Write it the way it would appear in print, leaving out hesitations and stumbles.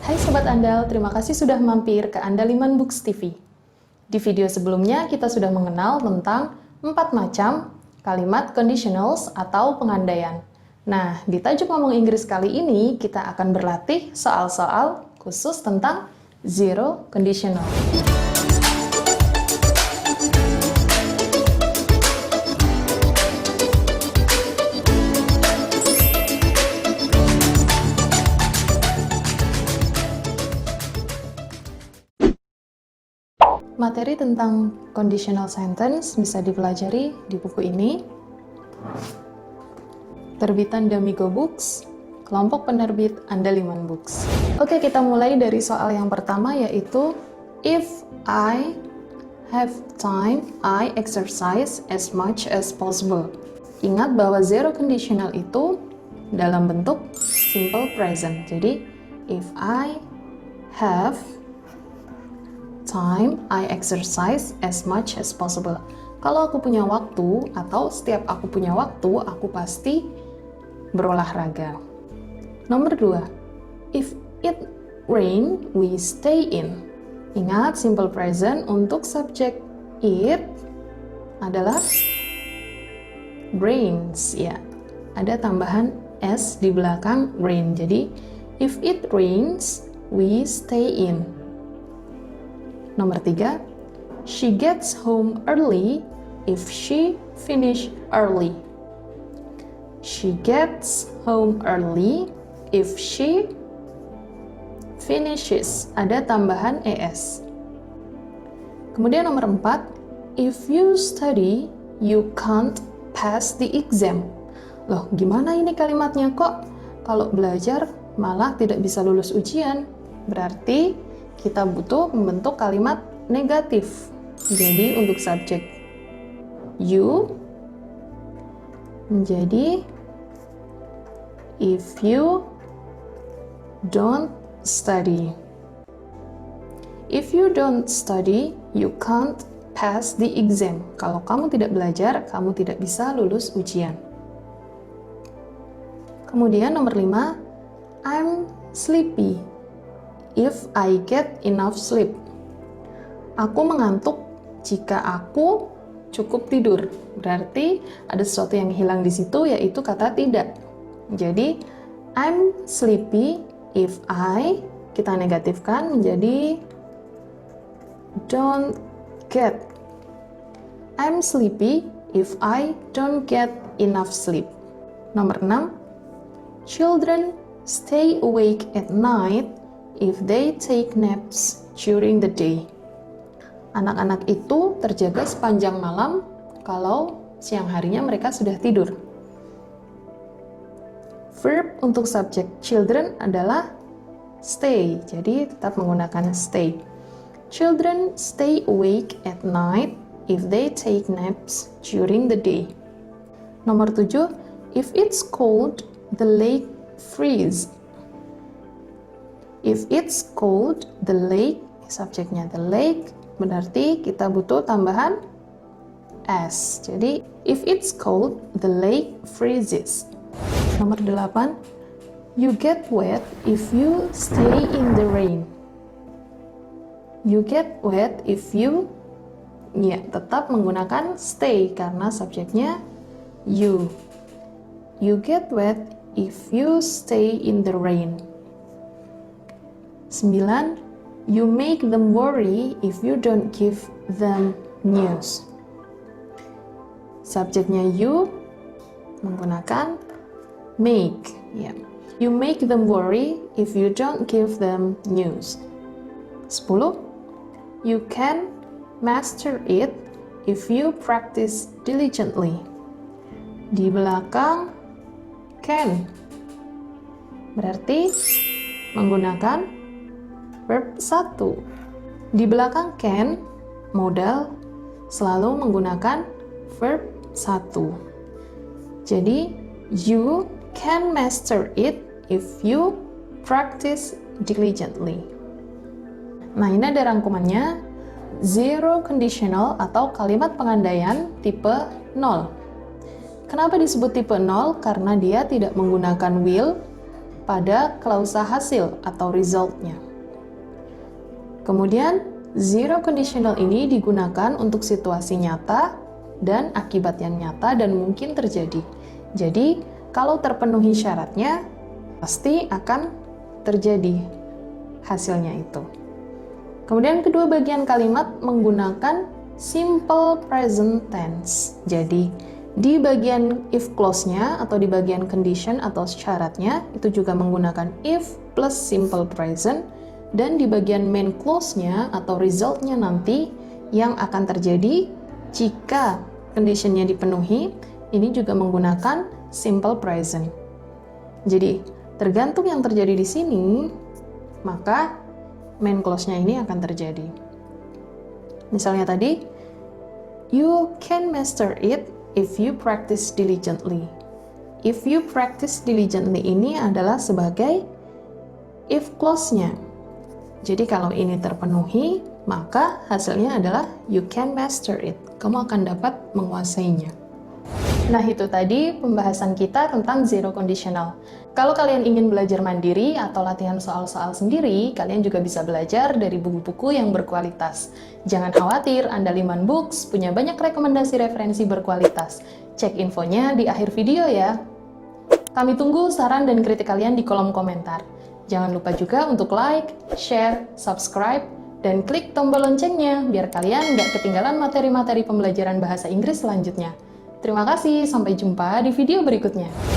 Hai Sobat Andal, terima kasih sudah mampir ke Andaliman Books TV. Di video sebelumnya kita sudah mengenal tentang 4 macam kalimat conditionals atau pengandaian. Nah, di tajuk ngomong Inggris kali ini kita akan berlatih soal-soal khusus tentang zero conditional. Materi tentang conditional sentence bisa dipelajari di buku ini. Terbitan Damigo Books, kelompok penerbit Andaliman Books. Oke, kita mulai dari soal yang pertama, yaitu if I have time, I exercise as much as possible. Ingat bahwa zero conditional itu dalam bentuk simple present. Jadi, if I have time, I exercise as much as possible. Kalau aku punya waktu, atau setiap aku punya waktu, aku pasti berolahraga. Nomor 2, if it rain, we stay in. Ingat, simple present untuk subjek it adalah rains, ya. Ada tambahan s di belakang rain. Jadi, if it rains, we stay in. Nomor 3, she gets home early if she finish early. She gets home early if she finishes. Ada tambahan es. Kemudian nomor 4, if you study, you can't pass the exam. Loh, gimana ini kalimatnya kok? Kalau belajar malah tidak bisa lulus ujian. Berarti kita butuh membentuk kalimat negatif. Jadi untuk subjek you menjadi if you don't study. If you don't study, you can't pass the exam. Kalau kamu tidak belajar, kamu tidak bisa lulus ujian. Kemudian nomor 5, I'm sleepy if I get enough sleep. Aku mengantuk jika aku cukup tidur. Berarti ada sesuatu yang hilang di situ, yaitu kata tidak. Jadi, I'm sleepy if I, kita negatifkan menjadi don't get. I'm sleepy if I don't get enough sleep. Nomor 6, children stay awake at night if they take naps during the day. Anak-anak itu terjaga sepanjang malam kalau siang harinya mereka sudah tidur. Verb untuk subjek children adalah stay, jadi tetap menggunakan stay. Children stay awake at night if they take naps during the day. Nomor 7, if it's cold, the lake freeze. If it's cold, the lake, subjeknya the lake, berarti kita butuh tambahan s. Jadi, if it's cold, the lake freezes. Nomor 8, you get wet if you stay in the rain. You get wet if you, ya, tetap menggunakan stay karena subjeknya you. You get wet if you stay in the rain. 9, you make them worry if you don't give them news. Subjeknya you menggunakan make, ya. You make them worry if you don't give them news. 10, you can master it if you practice diligently. Di belakang can, berarti menggunakan verb 1. Di belakang can, modal selalu menggunakan verb 1. Jadi, you can master it if you practice diligently. Nah, ini ada rangkumannya. Zero conditional atau kalimat pengandaian tipe 0. Kenapa disebut tipe 0? Karena dia tidak menggunakan will, pada klausa hasil atau result-nya. Kemudian, zero conditional ini digunakan untuk situasi nyata dan akibat yang nyata dan mungkin terjadi. Jadi, kalau terpenuhi syaratnya, pasti akan terjadi hasilnya itu. Kemudian kedua bagian kalimat menggunakan simple present tense. Jadi, di bagian if clause-nya atau di bagian condition atau syaratnya, itu juga menggunakan if plus simple present. Dan di bagian main clause-nya atau result-nya nanti yang akan terjadi jika condition-nya dipenuhi, ini juga menggunakan simple present. Jadi, tergantung yang terjadi di sini, maka main clause-nya ini akan terjadi. Misalnya tadi, you can master it if you practice diligently. If you practice diligently ini adalah sebagai if clause-nya. Jadi kalau ini terpenuhi, maka hasilnya adalah you can master it. Kamu akan dapat menguasainya. Nah, itu tadi pembahasan kita tentang zero conditional. Kalau kalian ingin belajar mandiri atau latihan soal-soal sendiri, kalian juga bisa belajar dari buku-buku yang berkualitas. Jangan khawatir, Andaliman Books punya banyak rekomendasi referensi berkualitas. Cek infonya di akhir video ya. Kami tunggu saran dan kritik kalian di kolom komentar. Jangan lupa juga untuk like, share, subscribe, dan klik tombol loncengnya biar kalian nggak ketinggalan materi-materi pembelajaran bahasa Inggris selanjutnya. Terima kasih, sampai jumpa di video berikutnya.